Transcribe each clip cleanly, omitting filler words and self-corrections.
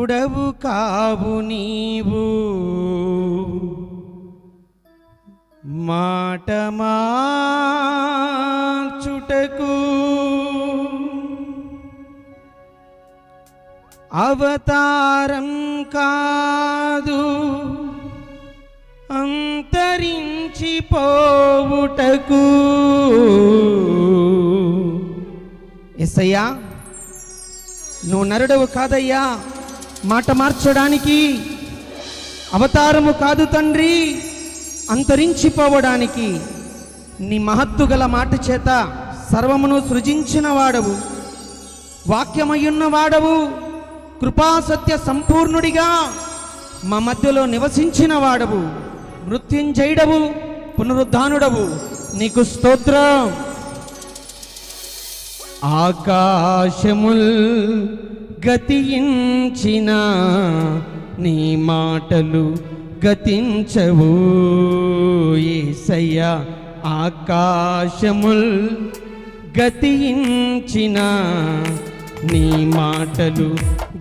నరుడవు కావు నీవు మాట మార్చుటకు అవతారం కాదు అంతరించిపోవుటకు. యేసయ్యా, నువ్వు నరుడవు కాదయ్యా మాట మార్చడానికి, అవతారము కాదు తండ్రి అంతరించిపోవడానికి. నీ మహత్తు గల మాట చేత సర్వమును సృజించిన వాడవు, వాక్యమయ్యున్న వాడవు, కృపాసత్య సంపూర్ణుడిగా మా మధ్యలో నివసించిన వాడవు, మృత్యుంజయుడవు, పునరుద్ధానుడవు. నీకు స్తోత్రం. ఆకాశముల్ గతించిన నీ మాటలు గతించవు యేసయ్యా. ఆకాశముల్ గతించిన నీ మాటలు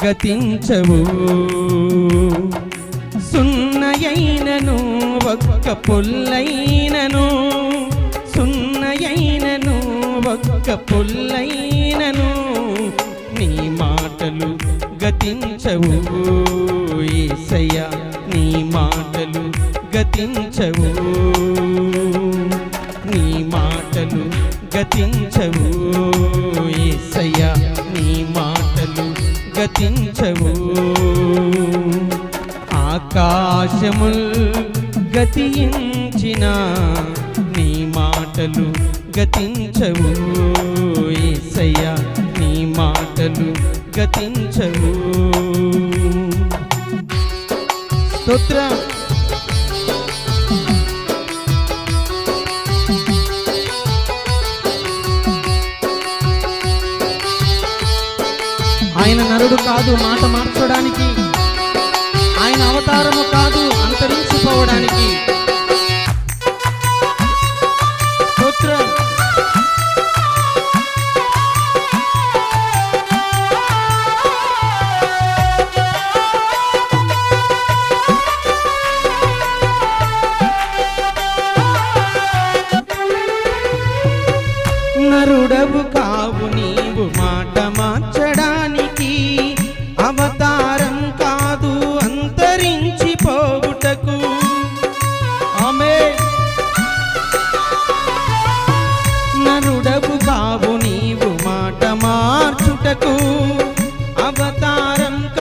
గతించవు. సున్నయైనను ఒక్క పుల్లైనను, సున్నయైనను ఒక్క పుల్లైనను నీ మాటలు గతించవు యేసయ్యా. నీ మాటలు గతించవు, నీ మాటలు గతించవు యేసయ్యా. నీ మాటలు గతించవు. ఆకాశముల్ గతించిన నీ మాటలు గతించవు యేసయ్యా. నీ మాటలు గతించవు. స్తోత్రం. ఆయన నరుడు కాదు మాట మార్చడానికి, ఆయన అవతారము కాదు అంతరించిపోవడానికి. స్తోత్రం. నరుడవు కావు నీవు మాట మార్చడానికి, అవతారం